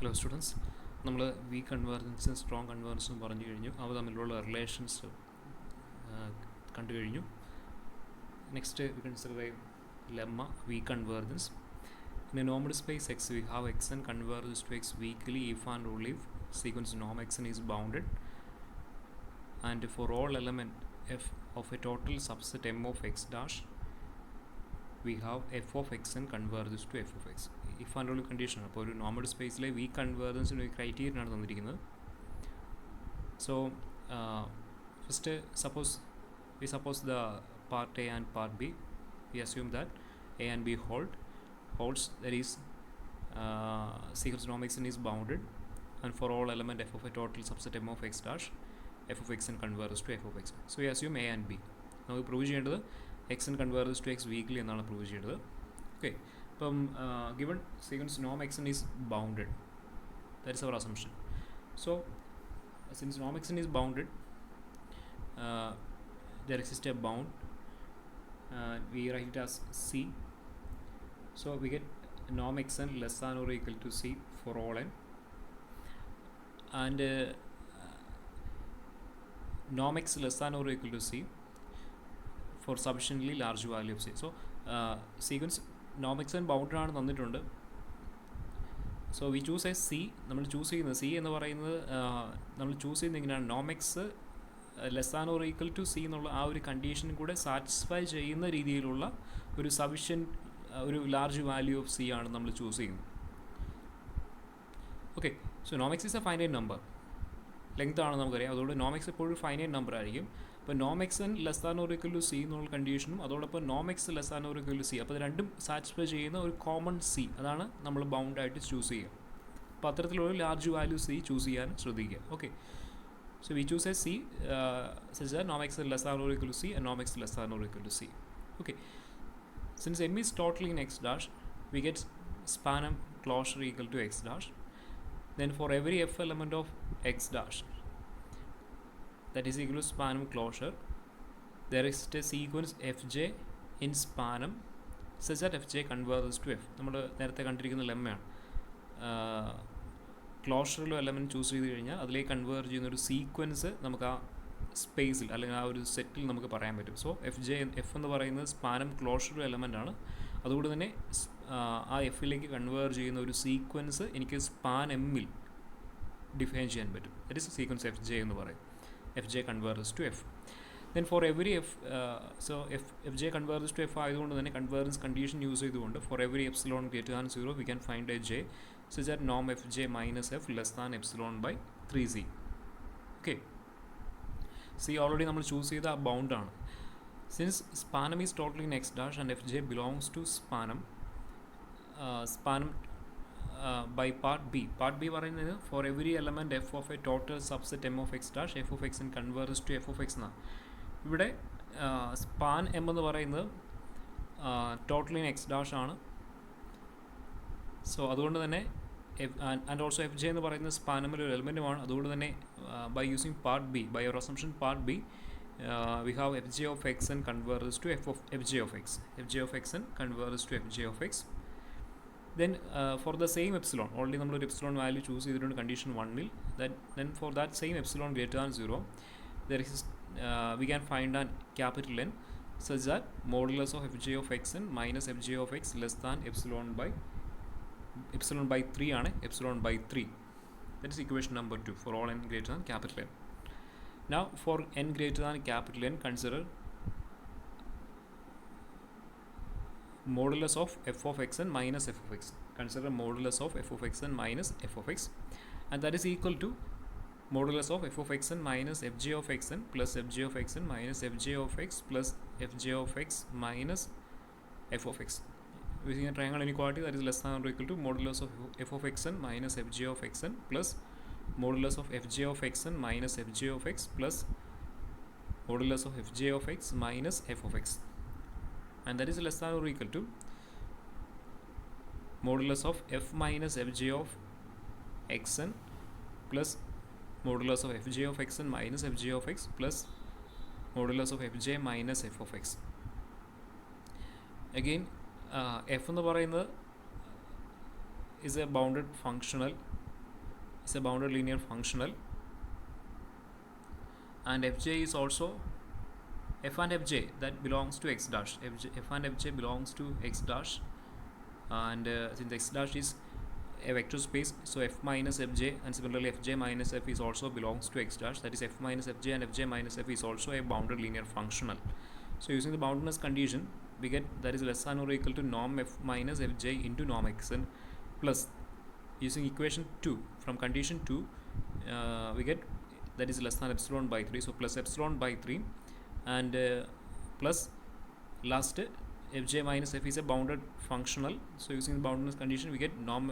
Hello students, നമ്മൾ week കൺവേർജൻസും strong കൺവേർജൻസും പറഞ്ഞു കഴിഞ്ഞു. അവ തമ്മിലുള്ള റിലേഷൻസ് കണ്ടു കഴിഞ്ഞു. Next we consider A lemma weak convergence. In a normal space X, we have Xn converges to X weakly if and only if sequence norm Xn is bounded, and for all element f of a total subset M of X dash, we have f of Xn converges to f of X. If and only condition. അപ്പോൾ ഒരു normal സ്പേസിലെ week കൺവേർജൻസിന് ഒരു criterion ആണ് തന്നിരിക്കുന്നത്. So first we suppose the part A and part B. We assume that A and B holds, that is sequence norm Xn is bounded, and for all element f of a total subset M of X dash, f of Xn converges to f of X. So we assume A and B. നമുക്ക് prove ചെയ്യേണ്ടത് Xn converges to X weakly എന്നാണ് prove ചെയ്യേണ്ടത്. Okay, അപ്പം given sequence norm Xn is bounded, that is our assumption. So since norm Xn is bounded, there exists a bound, we write it as C. So we get norm Xn less than or equal to C for all n, and norm X less than or equal to C for sufficiently large value of C. So sequence norm Xn bounded ആണ് തന്നിട്ടുണ്ട്. So we choose a C. നമ്മൾ choose ചെയ്യുന്നത് C എന്ന് പറയുന്നത് നമ്മൾ choose ചെയ്യുന്നത് എങ്ങനെയാണ്, നോം x less than or equal to C എന്നുള്ള ആ ഒരു കണ്ടീഷൻ കൂടെ സാറ്റിസ്ഫൈ ചെയ്യുന്ന രീതിയിലുള്ള ഒരു സഫിഷ്യൻറ്റ് ഒരു ലാർജ് വാല്യൂ ഓഫ് സി ആണ് നമ്മൾ ചൂസ് ചെയ്യുന്നത്. ഓക്കെ, സോ നോം x is a finite number, length ആണ് നമുക്കറിയാം. അതുകൊണ്ട് നോം എക്സ് എപ്പോഴും ഫൈനൈറ്റ് നമ്പർ ആയിരിക്കും. അപ്പോൾ നോം X n less than or equal to C എന്നുള്ള കണ്ടീഷനും അതോടൊപ്പം നോം x less than or equal to C, അപ്പോൾ ഇത് രണ്ടും സാറ്റിസ്ഫൈ ചെയ്യുന്ന ഒരു കോമൺ സി, അതാണ് നമ്മൾ ബൗണ്ടായിട്ട് ചൂസ് ചെയ്യുക. അപ്പോൾ അത്തരത്തിലുള്ള ലാർജ് വാല്യൂ സി ചൂസ് ചെയ്യാൻ ശ്രദ്ധിക്കുക. Okay, so we choose a C such that norm X is less than or equal to C and norm X is less than or equal to C. Okay, since M is totally in X dash, we get span M closure equal to X dash. Then for every F element of X dash that is equal to span M closure, there is a sequence Fj in span M such that Fj converges to F. നമ്മൾ നേരത്തെ കണ്ടിരിക്കുന്ന ലെമ്മയാണ്. ക്ലോഷറിലോ element choose ചെയ്ത് കഴിഞ്ഞാൽ അതിലേക്ക് convert ചെയ്യുന്നൊരു sequence നമുക്ക് ആ സ്പേസിൽ അല്ലെങ്കിൽ ആ ഒരു സെറ്റിൽ നമുക്ക് പറയാൻ പറ്റും. സോ എഫ് എന്ന് പറയുന്നത് സ്പാനം ക്ലോഷർ എലമെൻ്റ് ആണ്. അതുകൊണ്ട് തന്നെ ആ എഫിലേക്ക് കൺവേർട്ട് ചെയ്യുന്ന ഒരു സീക്വൻസ് എനിക്ക് സ്പാൻ എമ്മിൽ ഡിഫൈൻ ചെയ്യാൻ പറ്റും. That is sequence f j എന്ന് പറയും. F j converges to f. Then for every f, so f j converges to f ആയതുകൊണ്ട് തന്നെ കൺവേർജൻസ് കണ്ടീഷൻ യൂസ് ചെയ്തുകൊണ്ട് for every epsilon greater than 0 we can find a j such that norm fj minus f less than epsilon by 3z. Okay, c already നമ്മൾ choose ചെയ്ത ആ bound ആണ്. Since span M is totally in X dash and F J belongs to span M by part B പറയുന്നത് for every element F of a total subset M of X dash F of X n converges to F of X എന്നാണ്. ഇവിടെ span M എന്ന് പറയുന്നത് totally in X dash ആണ്. So അതുകൊണ്ട് തന്നെ and also F j എന്ന് പറയുന്നത് സ്പാനമിൽ ഒരു എലമെൻറ്റുമാണ്. അതുകൊണ്ട് തന്നെ by using part B, by your assumption part B, we have F J of X N converges to F J of X. F J of X N converges to F J of X. Then for the same epsilon, already നമ്മളൊരു epsilon value choose ചെയ്തിട്ടുണ്ട് condition 1-ൽ. Then for that same epsilon greater than 0 there is we can find an capital N such that modulus of F J of X N minus F J of X less than epsilon by 3 ആണ്. epsilon by 3, that is equation number 2 for all n greater than capital N. Now for n greater than capital N, consider modulus of f of x n minus f of x. Consider modulus of f of x n minus f of x, and that is equal to modulus of f of x n minus fj of x n plus fj of x n minus fj of x plus fj of x minus f of x. Using a triangle inequality, that is less than or equal to modulus of f of x n minus fj of x n plus modulus of fj of x n minus fj of x plus modulus of fj of x minus f of x, and that is less than or equal to modulus of f minus fj of x n plus modulus of fj of x n minus fj of x plus modulus of fj minus f of x. Again, f എന്ന് പറയുന്നത് is a bounded functional is a bounded linear functional, and fj is also f and fj that belongs to x dash. F and fj belongs to x dash, and since x dash is a vector space, so f minus fj and similarly fj minus f is also belongs to x dash, that is f minus fj and fj minus f is also a bounded linear functional. So using the boundedness condition, we get that is less than or equal to norm f minus fj into norm xn, plus using equation 2 from condition 2, we get that is less than epsilon by 3, so plus epsilon by 3, and plus last fj minus f is a bounded functional, so using the boundedness condition we get norm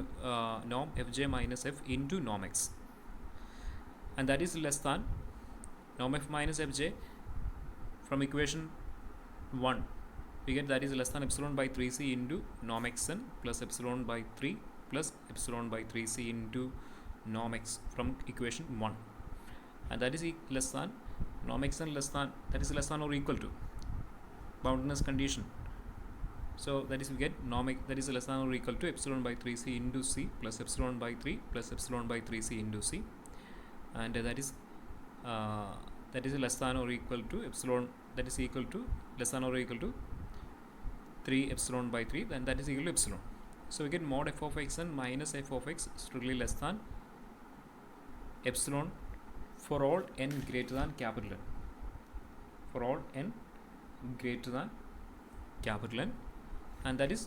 fj minus f into norm x, and that is less than norm f minus fj. From equation 1 we get that is less than epsilon by 3c into norm xn plus epsilon by 3 plus epsilon by 3c into norm x from equation 1, and that is less than norm xn less than, that is less than or equal to boundedness condition. So that is we get norm x that is less than or equal to epsilon by 3c into c plus epsilon by 3 plus epsilon by 3c into c, and that is less than or equal to epsilon, that is equal to less than or equal to 3 epsilon by 3, then that is equal to epsilon. So we get mod f of xn minus f of x strictly less than epsilon for all n greater than capital N, for all n greater than capital N, and that is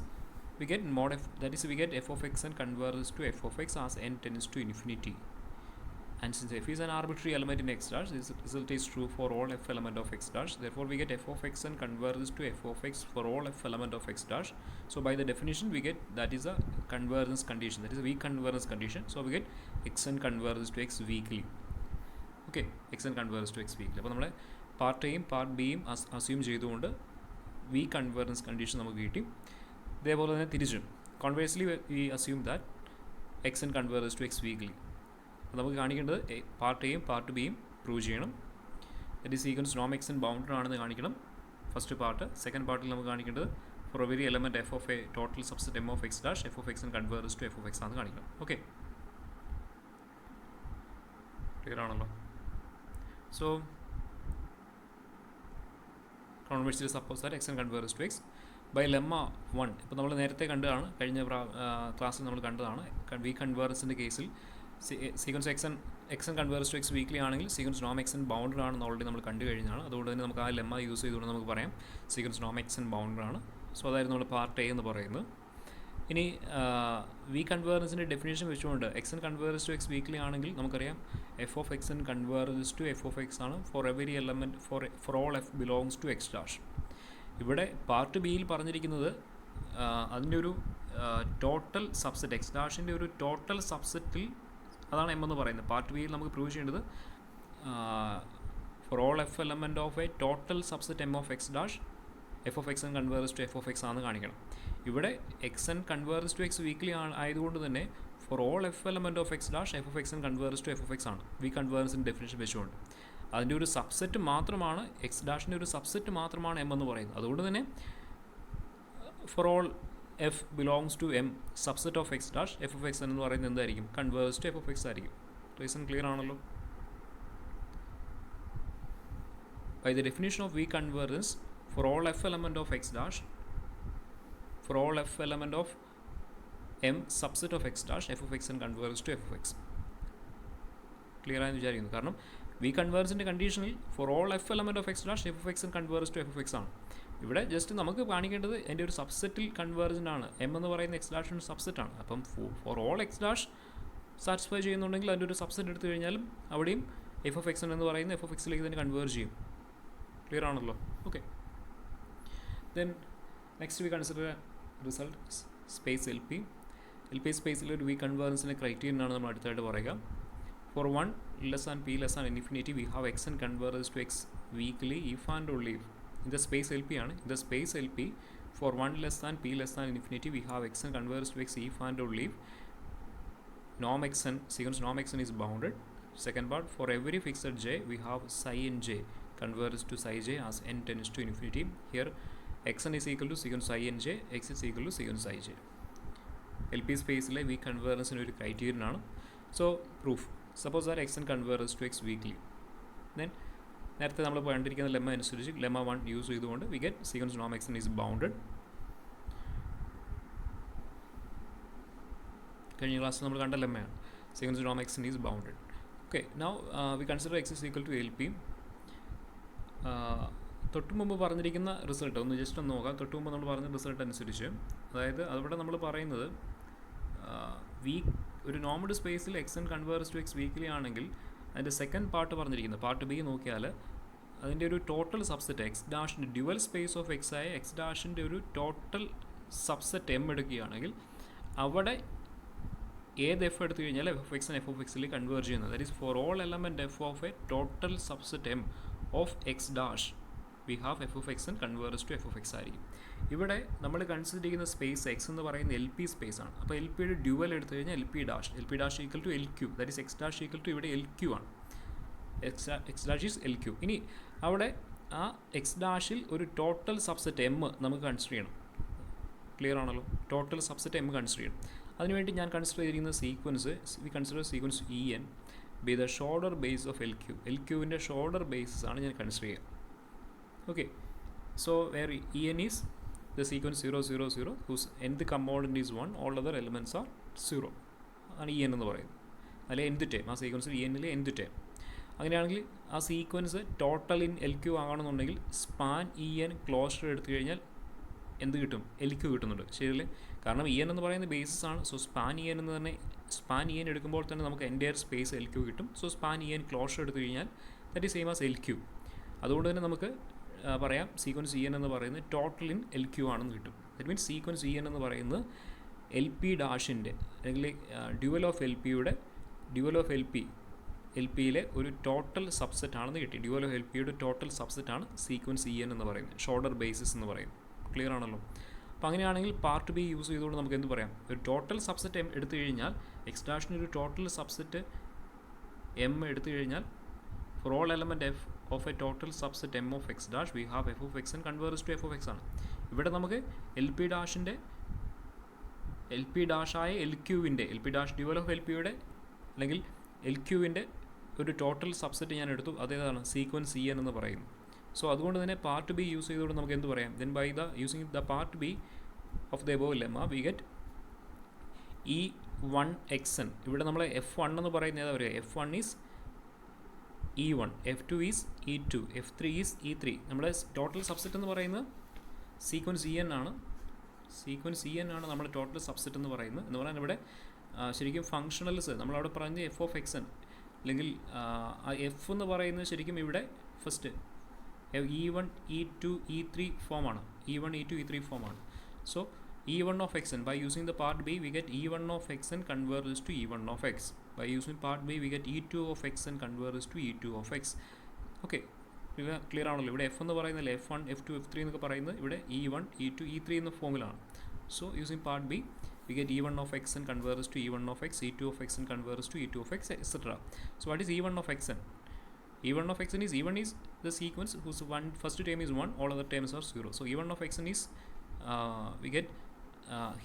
we get mod f, that is we get f of xn converges to f of x as n tends to infinity, and since f is an arbitrary element in x dash, this result is true for all f element of x dash, therefore we get f of xn converges to f of x for all f element of x dash. So by the definition we get that is a convergence condition, that is a weak convergence condition, so we get xn converges to x weakly. Okay, xn converges to x weakly. അപ്പോൾ നമ്മളെ part എയും part ബിയും assume ചെയ്തുകൊണ്ട് V convergence condition നമുക്ക് കിട്ടി. ഇതേപോലെ തന്നെ തിരിച്ചും conversely we assume that X N converges to X weakly. അപ്പോൾ നമുക്ക് കാണിക്കേണ്ടത് പാർട്ട് എയും പാർട്ട് ബിയും പ്രൂവ് ചെയ്യണം. ദറ്റ് ഈസ് സീക്വൻസ് നോം എക്സ് എൻ ബൗണ്ടഡ് ആണെന്ന് കാണിക്കണം ഫസ്റ്റ് പാർട്ട്. സെക്കൻഡ് പാർട്ടിൽ നമുക്ക് കാണിക്കേണ്ടത് for every element F of a total subset M of X dash F of X N converges to F of X ആണെന്ന് കാണിക്കണം. Okay, clear ആണല്ലോ? So conversely suppose that X N converges to x by lemma 1. ഇപ്പോൾ നമ്മൾ നേരത്തെ കണ്ടതാണ്, കഴിഞ്ഞ ക്ലാസ്സിൽ നമ്മൾ കണ്ടതാണ്. വി കൺവേർജൻസിൻ്റെ കേസിൽ sequence X N converges to X weakly ആണെങ്കിൽ സീക്വൻസ് നോം എക്സ് എൻ ബൗണ്ടഡ് ആണെന്ന് ഓൾറെഡി നമ്മൾ കണ്ടു കഴിഞ്ഞാണ്. അതുകൊണ്ട് തന്നെ നമുക്ക് ആ ലെമ്മ യൂസ് ചെയ്തുകൊണ്ട് നമുക്ക് പറയാം സീക്വൻസ് നോം എക്സ് എൻ ബൗണ്ടഡ് ആണ്. സോ അതായിരുന്നു നമ്മൾ പാർട്ട് എ എന്ന് പറയുന്നത്. ഇനി വി കൺവേർജൻസിൻ്റെ ഡെഫിനേഷൻ വെച്ചുകൊണ്ട് X N converges to X weakly ആണെങ്കിൽ നമുക്കറിയാം F of X N converges to F of X ആണ് for every element for all F belongs to X dash. ഇവിടെ പാർട്ട് ബിയിൽ പറഞ്ഞിരിക്കുന്നത് അതിൻ്റെ ഒരു ടോട്ടൽ സബ്സെറ്റ് എക്സ് ഡാഷിൻ്റെ ഒരു ടോട്ടൽ സബ്സെറ്റിൽ അതാണ് എം എന്ന് പറയുന്നത്. പാർട്ട് ബിയിൽ നമുക്ക് പ്രൂവ് ചെയ്യേണ്ടത് for all F element of a total subset M of X dash F of X N converges to F of X ആണെന്ന് കാണിക്കണം. ഇവിടെ X N converges to X weakly ആയതുകൊണ്ട് തന്നെ for all F element of X dash F of X N converges to F of X ആണ് weak കൺവേർജൻസിൻ്റെ definition വെച്ചുകൊണ്ട്. അതിൻ്റെ ഒരു സബ്സെറ്റ് മാത്രമാണ് എക്സ് ഡാഷിൻ്റെ ഒരു സബ്സെറ്റ് മാത്രമാണ് എം എന്ന് പറയുന്നത്. അതുകൊണ്ട് തന്നെ for all F belongs to M subset of X dash F of X എന്ന് പറയുന്നത് എന്തായിരിക്കും? Converges to F of X ആയിരിക്കും. റീസൺ ക്ലിയർ ആണല്ലോ? By the definition of weak convergence for all f element of x dash, for all f element of m subset of x dash f of x and converges to f of x. Clear ആയെന്ന് വിചാരിക്കുന്നു. കാരണം weak കൺവേർജൻസിൻ്റെ കണ്ടീഷനിൽ for all F element of X dash F of X converges to F of X ആണ്. ഇവിടെ just നമുക്ക് കാണിക്കേണ്ടത് എൻ്റെ ഒരു സബ്സെറ്റിൽ കൺവേർജൻ്റ് ആണ്. എം എന്ന് പറയുന്ന എക്സ് ഡാഷിൻ്റെ സബ്സെറ്റാണ്. അപ്പം for all X dash satisfy ചെയ്യുന്നുണ്ടെങ്കിൽ അതിൻ്റെ ഒരു സബ്സെറ്റ് എടുത്തു കഴിഞ്ഞാലും അവിടെയും എഫ് ഓഫ് എക്സ് എന്ന് പറയുന്ന എഫ് ഓഫ് എക്സിലേക്ക് തന്നെ കൺവേർജ് ചെയ്യും. ക്ലിയർ ആണല്ലോ? Okay. Then next we consider result space LP. LP സ്പേസിൽ ഒരു വി കൺവേർജൻസിൻ്റെ ക്രൈറ്റീരിയൻ ആണ് നമ്മൾ അടുത്തായിട്ട് പറയുക. For 1 less than p less than infinity we have x n converges to x weakly if and only if in the space LP ആണ്. in the space LP for 1 less than p less than infinity we have x n converges to x if and only if norm x n sequence norm x n is bounded. Second part, for every fixed j we have psi n j converges to psi j as n tends to infinity. Here xn is equal to secant psi n j, x is equal to secant psi j. L P സ്പേസിലെ വി കൺവേർജൻസിന് ഒരു criterion ആണ്. So proof suppose that X N converges to X weakly. Then നേരത്തെ നമ്മൾ കണ്ടിരിക്കുന്ന lemma അനുസരിച്ച് lemma 1 use ചെയ്തുകൊണ്ട് വി ഗെറ്റ് സീക്വൻസ് നോം എക്സ് എൻ ഈസ് ബൗണ്ടഡ്. കഴിഞ്ഞ ക്ലാസ്സിൽ നമ്മൾ കണ്ട ലെമ്മയാണ് സീക്വൻസ് നോം X N is bounded. Okay, now we consider X is equal to L P. തൊട്ട് മുമ്പ് പറഞ്ഞിരിക്കുന്ന റിസൾട്ട് ഒന്ന് ജസ്റ്റ് ഒന്ന് നോക്കാം. തൊട്ട് മുമ്പ് നമ്മൾ പറഞ്ഞ റിസൾട്ട് അനുസരിച്ച്, അതായത് അവിടെ നമ്മൾ പറയുന്നത് ഒരു നോർമൽ സ്പേസിൽ X N converges to X weakly ആണെങ്കിൽ അതിൻ്റെ സെക്കൻഡ് പാർട്ട് പറഞ്ഞിരിക്കുന്നത് പാർട്ട് ബി നോക്കിയാൽ അതിൻ്റെ ഒരു ടോട്ടൽ സബ്സെറ്റ് എക്സ് ഡാഷിൻ്റെ ഡ്യുവൽ സ്പേസ് ഓഫ് എക്സ് ആയ എക്സ് ഡാഷിൻ്റെ ഒരു ടോട്ടൽ സബ്സെറ്റ് എം എടുക്കുകയാണെങ്കിൽ അവിടെ ഏത് എഫ് എടുത്തു കഴിഞ്ഞാൽ F of X F of എക്സിൽ കൺവേർജ് ചെയ്യുന്നത്. That is for all element F of a total subset M of X dash we have F of X N converges to F of X ആയിരിക്കും. ഇവിടെ നമ്മൾ consider ചെയ്യുന്ന space X എന്ന് പറയുന്ന L P space ആണ്. അപ്പോൾ L പിയുടെ dual എടുത്തു കഴിഞ്ഞാൽ L P dash equal to L Q, that is X dash equal to ഇവിടെ എൽ ക്യൂ ആണ്. X dash is L Q. ഇനി അവിടെ ആ എക്സ് ഡാഷിൽ ഒരു ടോട്ടൽ സബ്സെറ്റ് എം നമുക്ക് കൺസിഡർ ചെയ്യണം. ക്ലിയർ ആണല്ലോ? ടോട്ടൽ സബ്സെറ്റ് എം കൺസിഡർ ചെയ്യണം. അതിനുവേണ്ടി ഞാൻ കൺസിഡർ ചെയ്തിരിക്കുന്ന sequence we consider sequence E N be the Schauder basis of L Q. L ക്യൂവിൻ്റെ ഷോർട്ടർ ബേസസ് ആണ് ഞാൻ കൺസിഡർ ചെയ്യുക. Okay, so where En is the sequence 0 0 0 whose nth component is 1, all other elements are 0 ആണ് En എന്ന് പറയുന്നത്. അല്ലെ nth time ആ സീക്വൻസിൽ Enലെ nth time. അങ്ങനെയാണെങ്കിൽ ആ sequence total in L Q ആകണമെന്നുണ്ടെങ്കിൽ സ്പാൻ En ക്ലോസ്റ്റർ എടുത്തു കഴിഞ്ഞാൽ എന്ത് കിട്ടും? എൽ ക്യൂ കിട്ടുന്നുണ്ട്, ശരിയല്ലേ? കാരണം En എന്ന് പറയുന്നത് ബേസിസ് ആണ്. സോ സ്പാൻ En എന്ന് തന്നെ സ്പാൻ En എടുക്കുമ്പോൾ തന്നെ നമുക്ക് എൻ്റയർ സ്പേസ് എൽ ക്യൂ കിട്ടും. സോ സ്പാൻ En ക്ലോസ്റ്റർ എടുത്തു കഴിഞ്ഞാൽ that is same as L Q. അതുകൊണ്ട് തന്നെ നമുക്ക് പറയാം സീക്വൻസ് ഇ എൻ എന്ന് പറയുന്നത് ടോട്ടൽ ഇൻ എൽ ക്യൂ ആണെന്ന് കിട്ടും. That means sequence E N എന്ന് പറയുന്നത് എൽ പി ഡാഷിൻ്റെ അല്ലെങ്കിൽ ഡ്യുവൽ ഓഫ് എൽ പിയുടെ എൽ പിയിലെ ഒരു ടോട്ടൽ സബ്സെറ്റ് ആണെന്ന് കിട്ടി. ഡ്യുവൽ ഓഫ് എൽ പിയുടെ ടോട്ടൽ സബ്സെറ്റ് ആണ് സീക്വൻസ് ഇ എൻ എന്ന് പറയുന്നത്, ഷോർട്ടർ ബേസിസ് എന്ന് പറയും. ക്ലിയർ ആണല്ലോ? അപ്പോൾ അങ്ങനെയാണെങ്കിൽ പാർട്ട് ബി യൂസ് ചെയ്തുകൊണ്ട് നമുക്ക് എന്ത് പറയാം? ഒരു ടോട്ടൽ സബ്സെറ്റ് എം എടുത്തു കഴിഞ്ഞാൽ എക്സ് ഡാഷിന് ഒരു ടോട്ടൽ സബ്സെറ്റ് എം എടുത്തു കഴിഞ്ഞാൽ for all element F of a total subset M of X dash we have F of X N converges to F of X ആണ്. ഇവിടെ നമുക്ക് എൽ പി ഡാഷായ L P dash dual of L പിയുടെ അല്ലെങ്കിൽ L ക്യൂവിൻ്റെ ഒരു total subset ഞാൻ എടുത്തു, അതേതാണ് സീക്വൻസ് ഇ എൻ എന്ന് പറയുന്നു. സോ അതുകൊണ്ട് തന്നെ പാർട്ട് ബി യൂസ് ചെയ്തുകൊണ്ട് നമുക്ക് എന്ത് പറയാം? Then bye using the part B of the above lemma we get E1 xn. ഇവിടെ നമ്മൾ F1 എന്ന് പറയുന്നത് ഏതാ പറയുക? F1 is E1, F2 is E2, F3 is E3. നമ്മുടെ ടോട്ടൽ സബ്സെറ്റ് എന്ന് പറയുന്നത് സീക്വൻസ് ഇ എൻ ആണ്. നമ്മുടെ ടോട്ടൽ സബ്സെറ്റ് എന്ന് പറയുന്നത്. എന്ന് പറഞ്ഞാൽ ഇവിടെ ശരിക്കും ഫങ്ഷണൽസ് നമ്മളവിടെ പറയുന്നത് എഫ് ഓഫ് എക്സ് എൻ, അല്ലെങ്കിൽ എഫ് എന്ന് പറയുന്നത് ശരിക്കും ഇവിടെ ഫസ്റ്റ് E1, E2, E3 ഫോമാണ്. E1, E2, E3 ഫോമാണ്. So E1 of xn, by using the part b we get E1 of xn converges to E1 of x. By using part b we get E2 of xn converges to E2 of x. Okay, clear ആണല്ലോ? ഇവിടെ F എന്ന് പറയുന്നത് F1, F2, F3 എന്നൊക്കെ പറയുന്നത് ഇവിടെ E1, E2, E3 എന്ന ഫോമിലാണ്. So using part B we get E1 of xn converges to E1 of x, E2 of xn converges to E2 of x, etc. So what is E1 of xn? E1 of xn is the sequence whose first term is 1, all other terms are 0. So E1 of xn is we get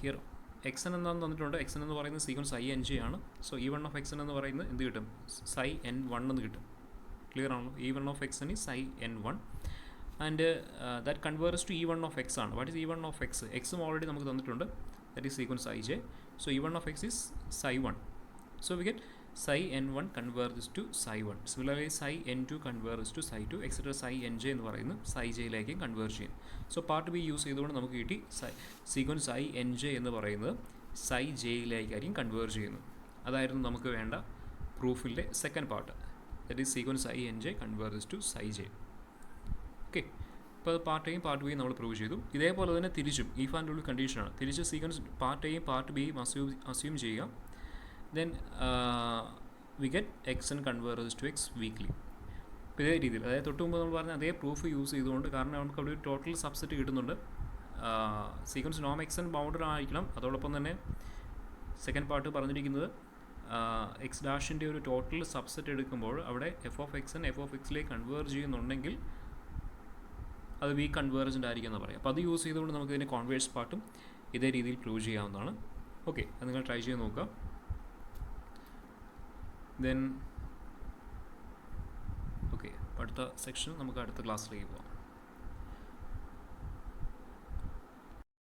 here xn എന്നാണ് തന്നിട്ടുണ്ട്. xn എന്ന് പറയുന്നത് sequence I N G ആണ്. So E1 of xn എന്ന് പറയുന്നത് എന്ത് കിട്ടും? psi n1 എന്ന് കിട്ടും. ക്ലിയർ ആണല്ലോ? E1 of xn is psi n1 and that converges to E1 of x ആണ്. What is E1 of x? xും ഓൾറെഡി നമുക്ക് തന്നിട്ടുണ്ട്, that is sequence ij. So E1 of x is psi 1. So we get psi n1 converges to psi 1. Similarly psi n2 converges to psi 2, etc. psi nj എന്ന് പറയുന്നത് psi j യിലേക്ക് converge ചെയ്യും. So part B use ചെയ്തുകൊണ്ട് നമുക്ക് കിട്ടി sequence I N J എന്ന് പറയുന്നത് psi j യിലേക്കായിരിക്കും converge ചെയ്യുന്നത്. അതായിരുന്നു നമുക്ക് വേണ്ട പ്രൂഫിൻ്റെ second part, that is sequence I N J converges to psi j. Okay, ഇപ്പോൾ അത് പാർട്ട് എയും പാർട്ട് ബിയും നമ്മൾ പ്രൂവ് ചെയ്തു. ഇതേപോലെ തന്നെ തിരിച്ചും ഈഫ് ആൻഡ് ഉള്ള കണ്ടീഷനാണ്. തിരിച്ച് സീക്വൻസ് പാർട്ട് എയും പാർട്ട് ബിയും അസ്യൂം ചെയ്യുക. Then we get xn converges to x weekly. ഇപ്പോൾ ഇതേ രീതിയിൽ, അതായത് തൊട്ട് മുമ്പ് നമ്മൾ പറഞ്ഞ അതേ പ്രൂഫ് യൂസ് ചെയ്തുകൊണ്ട്, കാരണം നമുക്ക് അവിടെ ഒരു ടോട്ടൽ സബ്സെറ്റ് കിട്ടുന്നുണ്ട്. സീക്വൻസ് നോം xn ബൗണ്ടഡ് ആയിരിക്കണം. അതോടൊപ്പം തന്നെ സെക്കൻഡ് പാർട്ട് പറഞ്ഞിരിക്കുന്നത് എക്സ് ഡാഷിൻ്റെ ഒരു ടോട്ടൽ സബ്സെറ്റ് എടുക്കുമ്പോൾ അവിടെ F of X N F of എക്സിലേക്ക് കൺവേർജ് ചെയ്യുന്നുണ്ടെങ്കിൽ അത് വീക്ക് കൺവേർജൻ്റ് ആയിരിക്കും എന്ന് പറയാം. അപ്പോൾ അത് യൂസ് ചെയ്തുകൊണ്ട് നമുക്ക് ഇതിൻ്റെ കോൺവേഴ്സ് പാർട്ടും ഇതേ രീതിയിൽ പ്രൂവ് ചെയ്യാവുന്നതാണ്. ഓക്കെ, അത് നിങ്ങൾ ട്രൈ ചെയ്ത് നോക്കുക. ദെൻ ഓക്കെ, അടുത്ത സെക്ഷൻ നമുക്ക് അടുത്ത ക്ലാസ്സിലേക്ക് പോകാം.